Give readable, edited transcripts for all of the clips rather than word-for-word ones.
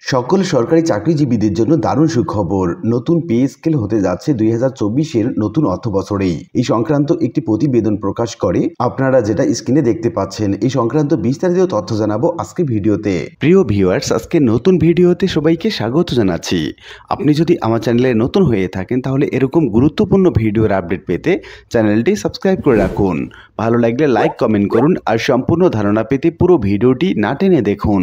সকল সরকারি চাকরিজীবীদের জন্য দারুণ সুখবর। নতুন পে স্কেল হতে যাচ্ছে 2024-এর নতুন অর্থবছরেই। এই সংক্রান্ত একটি প্রতিবেদন প্রকাশ করে আপনারা যেটা স্ক্রিনে দেখতে পাচ্ছেন। এই সংক্রান্ত বিস্তারিত তথ্য জানাবো আজকে ভিডিওতে। প্রিয় ভিউয়ার্স, আজকে নতুন ভিডিওতে সবাইকে স্বাগত জানাচ্ছি। আপনি যদি আমার চ্যানেলে নতুন হয়ে থাকেন তাহলে এরকম গুরুত্বপূর্ণ ভিডিওর আপডেট পেতে চ্যানেলটি সাবস্ক্রাইব করে রাখুন। ভালো লাগলে লাইক কমেন্ট করুন আর সম্পূর্ণ ধারণা পেতে পুরো ভিডিওটি না টেনে দেখুন।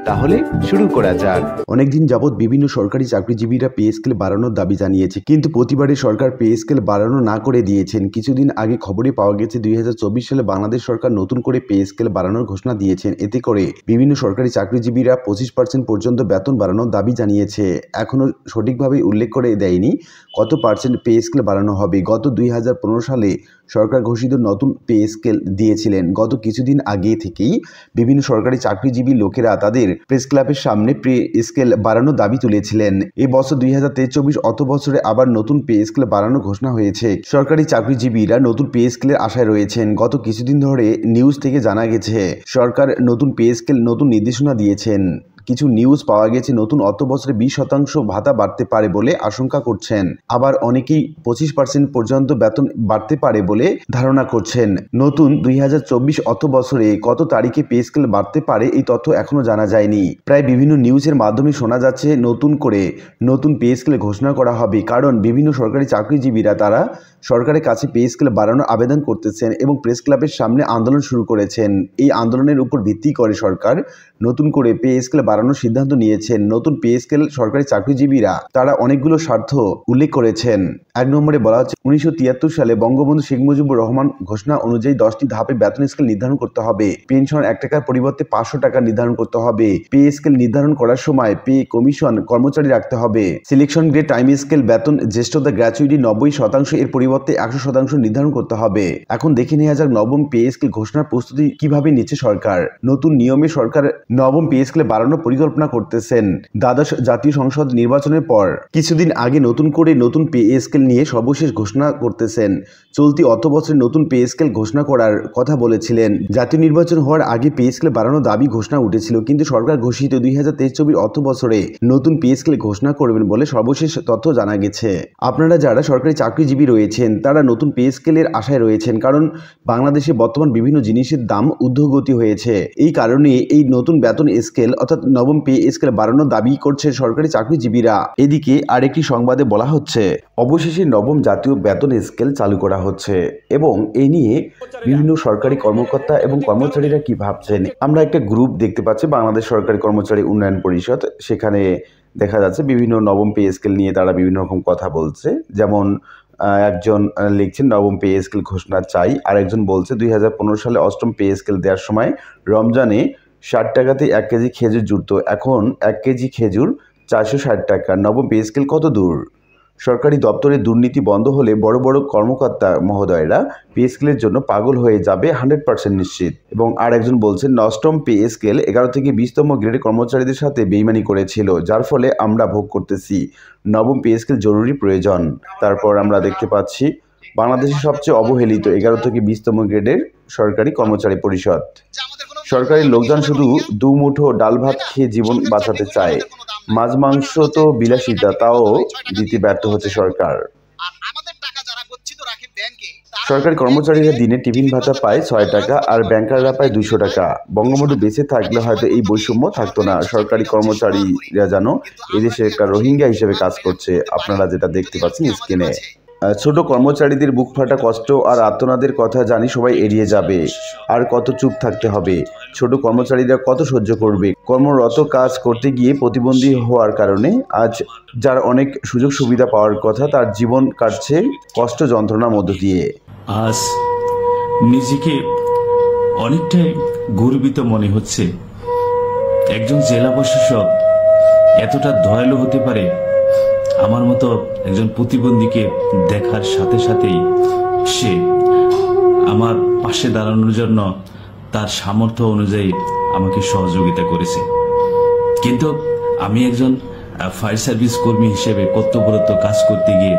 তাহলে শুরু করা যাক। অনেকদিন যাবৎ বিভিন্ন সরকারি চাকরিজীবীরা পে স্কেল বাড়ানোর দাবি জানিয়েছে, কিন্তু প্রতিবারে সরকার পে স্কেল বাড়ানো না করে দিয়েছেন। কিছুদিন আগে খবরে পাওয়া গেছে 2024 সালে বাংলাদেশ সরকার নতুন করে পে স্কেল বাড়ানোর ঘোষণা দিয়েছেন। এতে করে বিভিন্ন সরকারি চাকরিজীবীরা 25% পর্যন্ত বেতন বাড়ানোর দাবি জানিয়েছে। এখনও সঠিকভাবে উল্লেখ করে দেয়নি কত পার্সেন্ট পে স্কেল বাড়ানো হবে। গত 2015 সালে সরকার ঘোষিত নতুন পে স্কেল দিয়েছিলেন। গত কিছুদিন আগে থেকেই বিভিন্ন সরকারি চাকরিজীবী লোকেরা তাদের প্রেস ক্লাবের সামনে পে স্কেল বাড়ানোর দাবি তুলেছিলেন। এই বছর 2023-24 অর্থ বছরে আবার নতুন পে স্কেল বাড়ানোর ঘোষণা হয়েছে। সরকারি চাকরিজীবীরা নতুন পে স্কেলের আশায় রয়েছেন। গত কিছুদিন ধরে নিউজ থেকে জানা গেছে সরকার নতুন পে স্কেল নতুন নির্দেশনা দিয়েছেন। কিছু নিউজ পাওয়া গেছে নতুন অর্থ বছরে 20% ভাতা বাড়তে পারে বলে আশঙ্কা করছেন। আবার অনেকেই 25% পর্যন্ত বেতন বাড়তে পারে বলে ধারণা করছেন। নতুন 2024 অর্থ বছরে কত তারিখে পে স্কেল বাড়তে পারে এই তথ্য এখনো জানা যায়নি। প্রায় বিভিন্ন নিউজের মাধ্যমে শোনা যাচ্ছে নতুন করে নতুন পে স্কেল ঘোষণা করা হবে, কারণ বিভিন্ন সরকারি চাকরিজীবীরা তারা সরকারের কাছে পে স্কেল বাড়ানোর আবেদন করতেছেন এবং প্রেস ক্লাবের সামনে আন্দোলন শুরু করেছেন। এই আন্দোলনের উপর ভিত্তি করে সরকার নতুন করে পে স্কেল বাড়ানোর সিদ্ধান্ত নিয়েছেন। নতুন পে স্কেল সরকারি চাকরিজীবীরা তারা অনেকগুলো স্বার্থ উল্লেখ করেছেন। 1 নম্বরে বলা হচ্ছে 1973 সালে বঙ্গবন্ধু শেখ মুজিবুর রহমান ঘোষণা অনুযায়ী 10টি ধাপে বেতন স্কেল নির্ধারণ করতে হবে। পেনশন 1 টাকার পরিবর্তে 500 টাকা নির্ধারণ করতে হবে। পে স্কেল নির্ধারণ করার সময় পে কমিশন কর্মচারী রাখতে হবে। সিলেকশন গ্রেড টাইম স্কেল বেতন জ্যেষ্ঠতা গ্র্যাচুইটি 90% এর পরিবর্তে 100% নির্ধারণ করতে হবে। এখন দেখে নেওয়া যাক নবম পে স্কেল ঘোষণার প্রস্তুতি কিভাবে নিচ্ছে সরকার। নতুন নিয়মে সরকার নবম পে স্কেল বাড়ানোর পরিকল্পনা করতেছেন। দ্বাদশ জাতীয় সংসদ নির্বাচনের পর কিছুদিন আগে নতুন করে নতুন পে স্কেল নিয়ে সর্বশেষ ঘোষণা করতেছেন। চলতি অর্থবছরে নতুন পে স্কেল ঘোষণা করার কথা বলেছিলেন। জাতীয় নির্বাচন হওয়ার আগে পে স্কেল বাড়ানোর দাবি ঘোষণা উঠেছিল, কিন্তু সরকার ঘোষিত 2023-24 অর্থ বছরে নতুন পে স্কেল ঘোষণা করবেন বলে সর্বশেষ তথ্য জানা গেছে। আপনারা যারা সরকারি চাকরিজীবী রয়েছেন তারা নতুন পে স্কেলের আশায় রয়েছেন, কারণ বাংলাদেশে বর্তমান বিভিন্ন জিনিসের দাম ঊর্ধ্বগতি হয়েছে। এই কারণে এই নতুন বেতন স্কেল অর্থাৎ নবম পে স্কেল বাড়ানোর দাবি করছে সরকারি চাকরিজীবীরা। এদিকে আরেকটি সংবাদে বলা হচ্ছে অবশেষে নবম জাতীয় বেতন স্কেল চালু করা হচ্ছে এবং এই নিয়ে বিভিন্ন সরকারি কর্মকর্তা এবং কর্মচারীরা কি ভাবছেন। আমরা একটা গ্রুপ দেখতে পাচ্ছি, বাংলাদেশ সরকারি কর্মচারী উন্নয়ন পরিষদ। সেখানে দেখা যাচ্ছে বিভিন্ন নবম পে স্কেল নিয়ে তারা বিভিন্ন রকম কথা বলছে। যেমন একজন লিখছেন নবম পে স্কেল ঘোষণা চাই, আর একজন বলছে 2015 সালে অষ্টম পে স্কেল দেওয়ার সময় রমজানে 60 টাকাতে 1 কেজি খেজুর জুড়ত, এখন 1 কেজি খেজুর 460 টাকা। নবম পে স্কেল কত দূর? সরকারি দপ্তরে দুর্নীতি বন্ধ হলে বড় বড় কর্মকর্তা মহোদয়রা পে স্কেলের জন্য পাগল হয়ে যাবে 100% নিশ্চিত। এবং আর একজন বলছেন অষ্টম পে স্কেল 11 থেকে 20তম গ্রেডের কর্মচারীদের সাথে বেইমানি করেছিল, যার ফলে আমরা ভোগ করতেছি। নবম পে স্কেল জরুরি প্রয়োজন। তারপর আমরা দেখতে পাচ্ছি বাংলাদেশের সবচেয়ে অবহেলিত 11 থেকে 20তম গ্রেডের সরকারি কর্মচারী পরিষদ। সরকারি লোকজন শুধু দুমুঠো ডাল ভাত খেয়ে জীবন বাঁচাতে চায়, মাছ মাংস তো বিলাসিতা, তাও দিতে ব্যর্থ হচ্ছে সরকার। সরকারি কর্মচারীরা দিনে টিফিন ভাতা পায় 6 টাকা আর ব্যাংকাররা পায় 200 টাকা। বঙ্গবন্ধু বেঁচে থাকলে হয়তো এই বৈষম্য থাকতো না। সরকারি কর্মচারীরা যেন এদেশে একটা রোহিঙ্গা হিসেবে কাজ করছে। আপনারা যেটা দেখতে পাচ্ছেন স্ক্রিনে। ছোট কর্মচারীদের বুক ফাটা কষ্ট আর আর্তনাদের কথা জানি সবাই এড়িয়ে যাবে। আর কত চুপ থাকতে হবে? ছোট কর্মচারীরা কত সহ্য করবে? কর্মরত কাজ করতে গিয়ে প্রতিবন্ধী হওয়ার কারণে আজ যার অনেক সুযোগ সুবিধা পাওয়ার কথা তার জীবন কাটছে কষ্ট যন্ত্রণার মধ্য দিয়ে। আজ নিজেকে অনেকটাই গর্বিত মনে হচ্ছে। একজন জেলা প্রশাসক এতটা দয়ালু হতে পারে, আমার মতো একজন প্রতিবন্ধীকে দেখার সাথে সাথেই সে আমার পাশে দাঁড়ানোর জন্য তার সামর্থ্য অনুযায়ী আমাকে সহযোগিতা করেছে। কিন্তু আমি একজন ফায়ার সার্ভিস কর্মী হিসেবে কর্তব্যরত কাজ করতে গিয়ে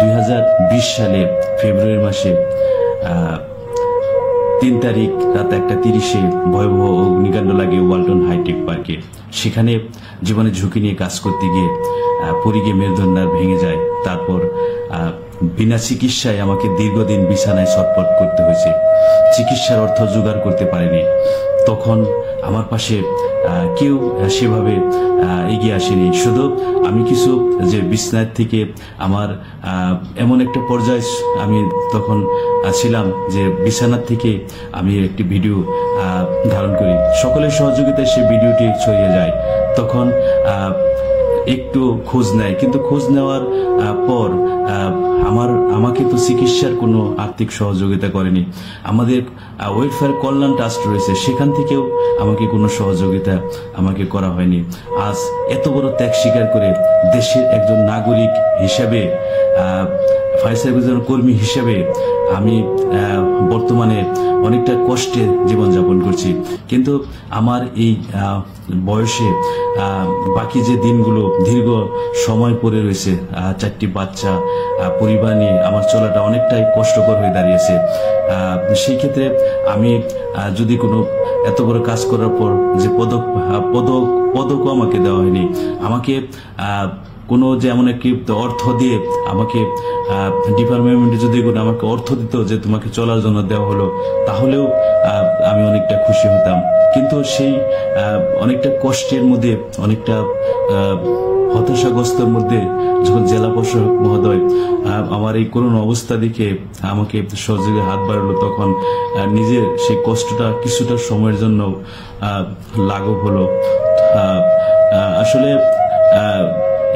2020 সালে ফেব্রুয়ারি মাসে 3 তারিখ রাত 1:30 ভয়াবহ অগ্নিকাণ্ড লাগে ওয়ালটন হাইটেক পার্কে। সেখানে জীবনে ঝুঁকি নিয়ে কাজ করতে গিয়ে পড়ে গিয়ে মেরুদণ্ড ভেঙে যায়। তারপর বিনা চিকিৎসায় আমাকে দীর্ঘদিন বিছানায় ছটফট করতে হয়েছে। চিকিৎসার অর্থ জোগাড় করতে পারিনি। তখন আমার পাশে কেউ সেভাবে এগিয়ে আসেনি। শুধু আমি কিছু যে বিছানার থেকে আমার এমন একটা পর্যায়ে আমি তখন ছিলাম যে বিছানার থেকে আমি একটি ভিডিও ধারণ করি। সকলের সহযোগিতায় সেই ভিডিওটি ছড়িয়ে যায়। তখন একটু খোঁজ নেয়, কিন্তু খোঁজ নেওয়ার পর আমাকে তো চিকিৎসার কোনো আর্থিক সহযোগিতা করেনি। আমাদের ওয়েলফেয়ার কল্যাণ ট্রাস্ট রয়েছে, সেখান থেকেও আমাকে কোনো সহযোগিতা আমাকে করা হয়নি। আজ এত বড় ত্যাগ স্বীকার করে দেশের একজন নাগরিক হিসেবে, ফায়ার সার্ভিসের কর্মী হিসেবে আমি বর্তমানে অনেকটা কষ্টে জীবনযাপন করছি। কিন্তু আমার এই বয়সে বাকি যে দিনগুলো দীর্ঘ সময় পড়ে রয়েছে, 4টি বাচ্চা পরিবার নিয়ে আমার চলাটা অনেকটাই কষ্টকর হয়ে দাঁড়িয়েছে। সেই ক্ষেত্রে আমি যদি কোনো এত বড় কাজ করার পর যে পদকও আমাকে দেওয়া হয়নি, আমাকে কোনো যে এমন একটি অর্থ দিয়ে আমাকে ডিপার্টমেন্টে যদি আমাকে অর্থ দিত যে তোমাকে চলার জন্য দেওয়া হলো, তাহলেও আমি অনেকটা খুশি হতাম। কিন্তু সেই অনেকটা কষ্টের মধ্যে, অনেকটা হতাশাগ্রস্তের মধ্যে যখন জেলা প্রশাসক মহোদয় আমার এই করুণ অবস্থা দেখে আমাকে সহযোগী হাত বাড়ালো, তখন নিজের সেই কষ্টটা কিছুটা সময়ের জন্য লাঘব হলো। আসলে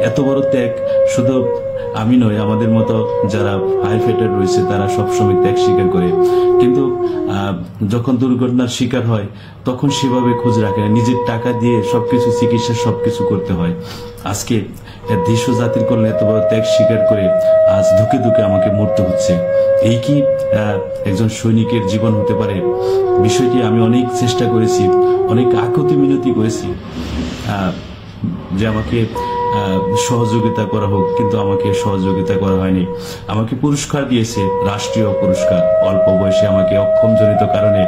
এত বড় ত্যাগ শুধু আমি নয়, আমাদের মতো যারা ফায়ার ফাইটার রয়েছে তারা সবসময় ত্যাগ স্বীকার করে, কিন্তু যখন দুর্ঘটনার শিকার হয় তখন সেভাবে খোঁজ রাখে না। নিজের টাকা দিয়ে সবকিছু, চিকিৎসা সবকিছু করতে হয়। আজকে দেশ ও জাতির কল্যাণে এত বড় ত্যাগ স্বীকার করে আজ ধুকে ধুকে আমাকে মরতে হচ্ছে। এই কি একজন সৈনিকের জীবন হতে পারে? বিষয়টি আমি অনেক চেষ্টা করেছি, অনেক আকুতি মিনতি করেছি যে আমাকে সহযোগিতা করা হোক, কিন্তু আমাকে সহযোগিতা করা হয়নি। আমাকে পুরস্কার দিয়েছে, রাষ্ট্রীয় পুরস্কার। অল্প বয়সে আমাকে অক্ষমজনিত কারণে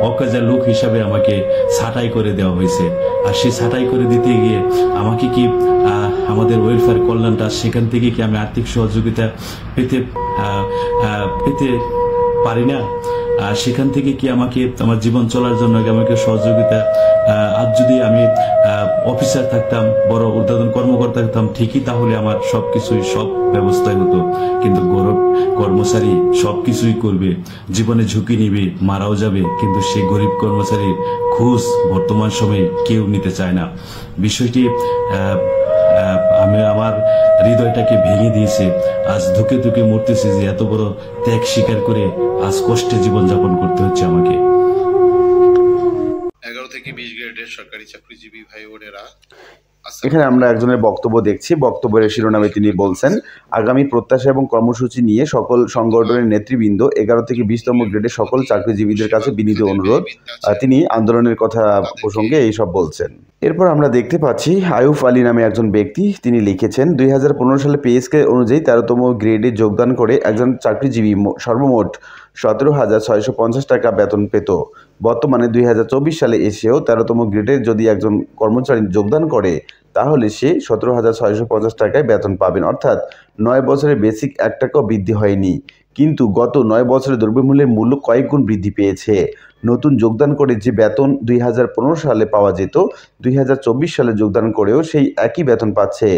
অকাজা লোক হিসাবে আমাকে ছাঁটাই করে দেওয়া হয়েছে। আর সেই ছাঁটাই করে দিতে গিয়ে আমাকে কি আমাদের ওয়েলফেয়ার কল্যাণটা, সেখান থেকে কি আমি আর্থিক সহযোগিতা পেতে পারি না? সেখান থেকে কি আমাকে আমার জীবন চলার জন্য আমাকে সহযোগিতা, আজ যদি আমি অফিসার থাকতাম, বড় ঊর্ধ্বতন কর্মকর্তা থাকতাম, ঠিকই তাহলে আমার সবকিছুই, সব ব্যবস্থাই হতো। কিন্তু গরিব কর্মচারী সবকিছুই করবে, জীবনে ঝুঁকি নিবে, মারাও যাবে, কিন্তু সেই গরিব কর্মচারীর খোঁজ বর্তমান সময়ে কেউ নিতে চায় না। বিষয়টি আমি আমার হৃদয়টাকে ভেঙে দিয়েছে। আজ ধুকে ধুকে মরতেছি যে এত বড় ত্যাগ স্বীকার করে আজ কষ্টে জীবনযাপন করতে হচ্ছে আমাকে। 11 থেকে 20 গ্রেডের সরকারি চাকরিজীবী ভাই বোনেরা, এখানে আমরা একজনের বক্তব্য দেখছি। বক্তব্যের শিরোনামে তিনি বলছেন, আগামী প্রত্যাশা এবং কর্মসূচি নিয়ে সকল সংগঠনের নেতৃবৃন্দ 11 থেকে 20তম গ্রেডের সকল চাকরিজীবীদের কাছে বিনীত অনুরোধ। তিনি আন্দোলনের কথা প্রসঙ্গে এইসব বলছেন। এরপর আমরা দেখতে পাচ্ছি আয়ুফ আলী নামে একজন ব্যক্তি, তিনি লিখেছেন 2015 সালে পে স্কেল অনুযায়ী 13তম গ্রেডে যোগদান করে একজন চাকরিজীবী সর্বমোট 17,650 টাকা বেতন পেত। বর্তমানে 2024 সালে এসেও 13তম গ্রেডের যদি একজন কর্মচারী যোগদান করে তাহলে সে 17,650 টাকায় বেতন পাবেন, অর্থাৎ 9 বছরে বেসিক 1 টাকাও বৃদ্ধি হয়নি। কিন্তু গত 9 বছরে দ্রব্যমূল্যের মূল্য কয়েক গুণ বৃদ্ধি পেয়েছে। নতুন যোগদান করে যে বেতন 2015 সালে পাওয়া যেত, 2024 সালে যোগদান করেও সেই একই বেতন পাচ্ছে।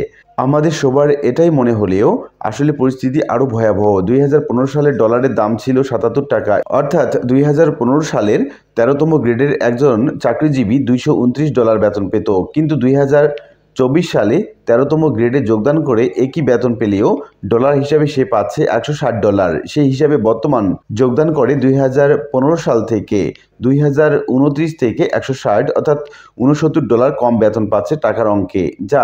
আমাদের সবার এটাই মনে হলেও আসলে পরিস্থিতি আরও ভয়াবহ। 2015 সালে ডলারের দাম ছিল 77 টাকা, অর্থাৎ 2015 সালের 13তম গ্রেডের একজন চাকরিজীবী $229 বেতন পেত। কিন্তু 2024 সালে 13তম গ্রেডে যোগদান করে একই বেতন পেলেও ডলার হিসাবে সে পাচ্ছে $160। সেই হিসাবে বর্তমান যোগদান করে 2015 সাল থেকে 2029 থেকে 160, অর্থাৎ $69 কম বেতন পাচ্ছে টাকার অঙ্কে, যা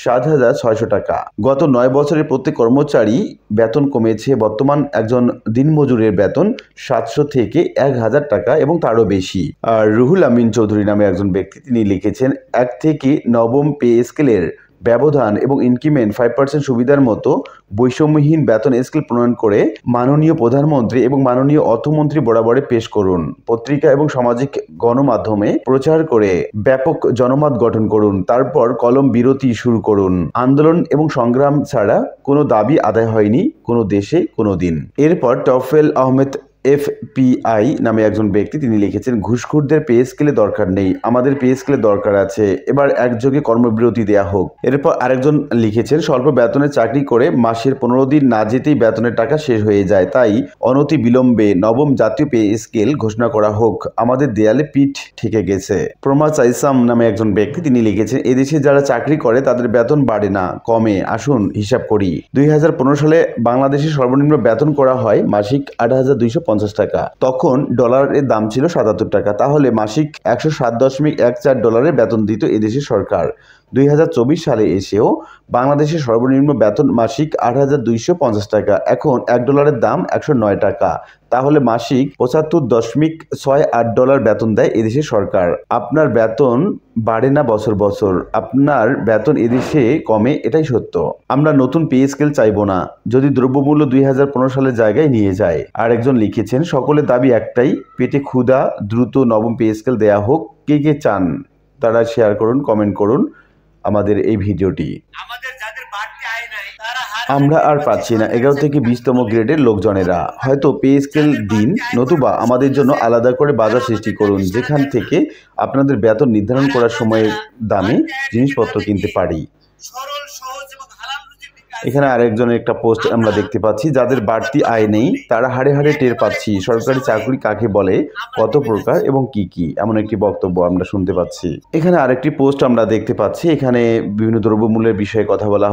7,600 টাকা। গত 9 বছরে প্রত্যেক কর্মচারী বেতন কমেছে। বর্তমান একজন দিনমজুরের বেতন 700 থেকে 1,000 টাকা এবং তারও বেশি। আর রুহুল আমিন চৌধুরী নামে একজন ব্যক্তি, তিনি লিখেছেন 1 থেকে 9ম পে স্কেলের ব্যবধান এবং ইনক্রিমেন্ট 5% সুবিধার মতো বৈষম্যহীন বেতন স্কেল প্রণয়ন করে মাননীয় প্রধানমন্ত্রী এবং মাননীয় অর্থমন্ত্রী বরাবরে পেশ করুন। পত্রিকা এবং সামাজিক গণমাধ্যমে প্রচার করে ব্যাপক জনমত গঠন করুন। তারপর কলম বিরতি শুরু করুন। আন্দোলন এবং সংগ্রাম ছাড়া কোনো দাবি আদায় হয়নি কোনো দেশে কোনো দিন। এরপর টফেল আহমেদ FPI নামে একজন ব্যক্তি তিনি লিখেছেন, ঘুষখোরদের পে স্কেলে দরকার নেই, আমাদের পে স্কেলে দরকার আছে, এবার একযোগে কর্মবিরতি দেয়া হোক। এরপর আরেকজন লিখেছেন, স্বল্প বেতনে চাকরি করে মাসের 15 দিন না যেতেই বেতনের টাকা শেষ হয়ে যায়, তাই অনতি বিলম্বে নবম জাতীয় পে স্কেল ঘোষণা করা হোক, আমাদের দেয়ালে পিঠ ঠেকে গেছে। প্রমা চাইসাম নামে একজন ব্যক্তি তিনি লিখেছেন, এদেশে যারা চাকরি করে তাদের বেতন বাড়ে না কমে, আসুন হিসাব করি। 2015 সালে বাংলাদেশের সর্বনিম্ন বেতন করা হয় মাসিক 8,250 টাকা। তখন ডলারের দাম ছিল 77 টাকা। তাহলে মাসিক 107.14 ডলারের বেতন দিত এদেশের সরকার। 2024 সালে এসেও বাংলাদেশের সর্বনিম্ন বেতন মাসিক 8,250 টাকা। এখন $1 দাম 109 টাকা। তাহলে মাসিক 75.68 ডলার বেতন দেয় এদেশের সরকার। আপনার বেতন বাড়ে না বছর বছর, আপনার বেতন এদেশে কমে, এটাই সত্য। আমরা নতুন পে স্কেল চাইবো না, যদি দ্রব্যমূল্য 2015 সালের জায়গায় নিয়ে যায়। আর একজন লিখেছেন, সকলের দাবি একটাই, পেটে ক্ষুধা, দ্রুত নবম পে স্কেল দেয়া হোক। কে কে চান তারা শেয়ার করুন, কমেন্ট করুন আমাদের এই ভিডিওটি। আমরা আর পাচ্ছি না 11 থেকে 20তম গ্রেডের লোকজনেরা, হয়তো পে স্কেল দিন, নতুবা আমাদের জন্য আলাদা করে বাজার সৃষ্টি করুন, যেখান থেকে আপনাদের বেতন নির্ধারণ করার সময়ের দামে জিনিসপত্র কিনতে পারি। এখানে আরেকজনের একটা পোস্ট আমরা দেখতে পাচ্ছি, যাদের বাড়তি আয় নেই তারা হাড়ে হাড়ে টের পাচ্ছি সরকারি চাকরি কাকে বলে, কত প্রকার এবং কি কি, এমন একটি বক্তব্য আমরা শুনতে পাচ্ছি। এখানে আরেকটি পোস্ট আমরা দেখতে পাচ্ছি, এখানে বিভিন্ন দ্রব্যমূল্যের বিষয়ে কথা বলা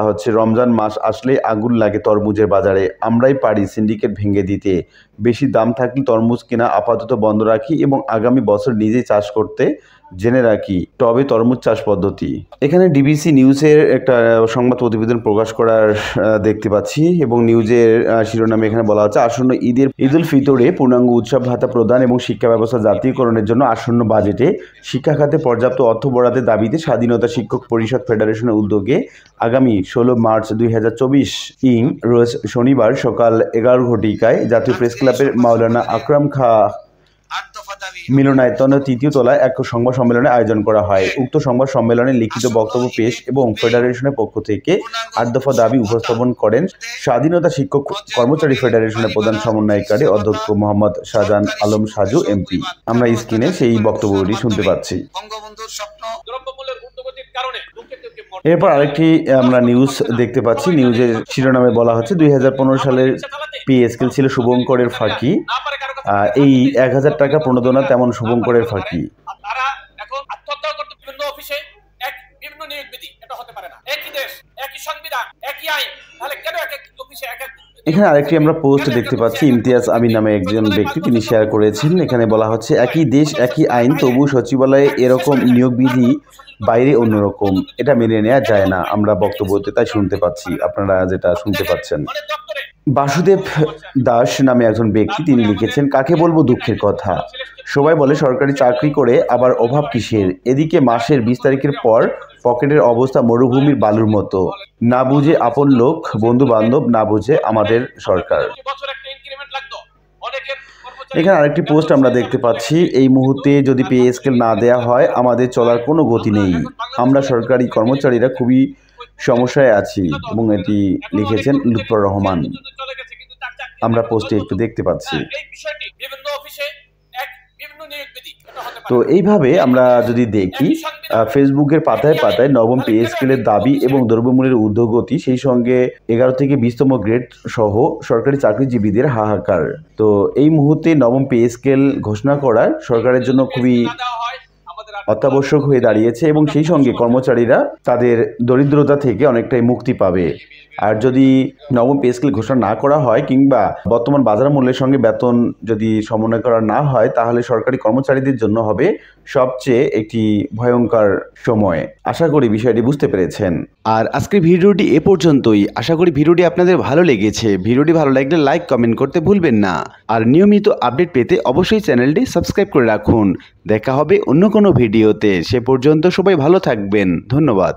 হচ্ছে রমজান মাস আসলে আগুন লাগে তরমুজের বাজারে, আমরাই পারি সিন্ডিকেট ভেঙে দিতে, বেশি দাম থাকলে তরমুজ কেনা আপাতত বন্ধ রাখি এবং আগামী বছর নিজেই চাষ করতে জেনে রাখি টবে তরমুজ চাষ পদ্ধতি। এখানে ডিবিসি নিউজের একটা সংবাদ প্রতিবেদন প্রকাশ করার দেখতে পাচ্ছি এবং নিউজের শিরোনামে এখানে বলা হচ্ছে, আসন্ন ঈদুল ফিতরে পূর্ণাঙ্গ উৎসব ভাতা প্রদান এবং শিক্ষা ব্যবস্থা জাতীয়করণের জন্য আসন্ন বাজেটে শিক্ষা খাতে পর্যাপ্ত অর্থ বরাদ্দের দাবিতে স্বাধীনতা শিক্ষক পরিষদ ফেডারেশনের উদ্যোগে আগামী 16 মার্চ 2024 রোজ শনিবার সকাল 11 ঘটিকায় জাতীয় প্রেস ক্লাবের মাওলানা আকরাম খাঁ মিলনায়তন 3য় তলায় এক সংবাদ সম্মেলনের আয়োজন করা হয়। উক্ত সংবাদ সম্মেলনে লিখিত বক্তব্য পেশ এবং ফেডারেশনের পক্ষ থেকে 8 দফা দাবি উপস্থাপন করেন স্বাধীনতা শিক্ষক কর্মচারী ফেডারেশনের প্রধান সমন্বয়কারী অধ্যক্ষ মোহাম্মদ শাহজাহান আলম সাজু এমপি। আমরা স্ক্রিনে সেই বক্তব্যটি শুনতে পাচ্ছি। এরপর আরেকটি আমরা নিউজ দেখতে পাচ্ছি, নিউজের শিরোনামে বলা হচ্ছে 2015 সালের পে স্কেল ছিল শুভঙ্করের ফাঁকি, এই 1000 টাকা প্রণোদনা তেমন শুভঙ্করের ফাঁকি। এখানে আরেকটি আমরা পোস্ট দেখতে পাচ্ছি, ইমতিয়াজ আমিন নামে একজন ব্যক্তি তিনি শেয়ার করেছেন। এখানে বলা হচ্ছে, একই দেশ একই আইন, তবু সচিবালয়ে এরকম নিয়োগ বিধি, বাইরে অন্যরকম, এটা মেনে নেওয়া যায় না। আমরা বক্তব্যতে তাই শুনতে পাচ্ছি, আপনারা যেটা শুনতে পাচ্ছেন। বাসুদেব দাস নামে একজন ব্যক্তি তিনি লিখেছেন, কাকে বলবো দুঃখের কথা, সবাই বলে সরকারি চাকরি করে আবার অভাব কিসের, এদিকে মাসের 20 তারিখের পর পকেটের অবস্থা মরুভূমির বালুর মতো, না বুঝে আপন লোক বন্ধু বান্ধব, না বুঝে আমাদের সরকার। এখানে আরেকটি পোস্ট আমরা দেখতে পাচ্ছি, এই মুহূর্তে যদি পে স্কেল না দেয়া হয় আমাদের চলার কোনো গতি নেই, আমরা সরকারি কর্মচারীরা খুবই সমস্যায় আছি, এবং এটি লিখেছেন লুৎফর রহমান। আমরা পোস্টে একটু দেখতে পাচ্ছি। তো এইভাবে আমরা যদি দেখি ফেসবুকের পাতায় পাতায় নবম পে স্কেলের দাবি এবং দ্রব্যমূল্যের ঊর্ধ্বগতি, সেই সঙ্গে 11 থেকে 20তম গ্রেড সহ সরকারি চাকরিজীবীদের হাহাকার। তো এই মুহূর্তে নবম পে স্কেল ঘোষণা করা সরকারের জন্য খুবই অত্যাবশ্যক হয়ে দাঁড়িয়েছে এবং সেই সঙ্গে কর্মচারীরা তাদের দরিদ্রতা থেকে অনেকটাই মুক্তি পাবে। আর যদি নবম পে স্কেল ঘোষণা না করা হয় কিংবা বর্তমান বাজার মূল্যের সঙ্গে বেতন যদি সমন্বয় করা না হয়, তাহলে সরকারি কর্মচারীদের জন্য হবে সবচেয়ে একটি ভয়ঙ্কর সময়। আশা করি বিষয়টি বুঝতে পেরেছেন। আর আজকের ভিডিওটি এ পর্যন্তই। আশা করি ভিডিওটি আপনাদের ভালো লেগেছে। ভিডিওটি ভালো লাগলে লাইক কমেন্ট করতে ভুলবেন না। আর নিয়মিত আপডেট পেতে অবশ্যই চ্যানেলটি সাবস্ক্রাইব করে রাখুন। দেখা হবে অন্য কোনো ভিডিওতে। সে পর্যন্ত সবাই ভালো থাকবেন। ধন্যবাদ।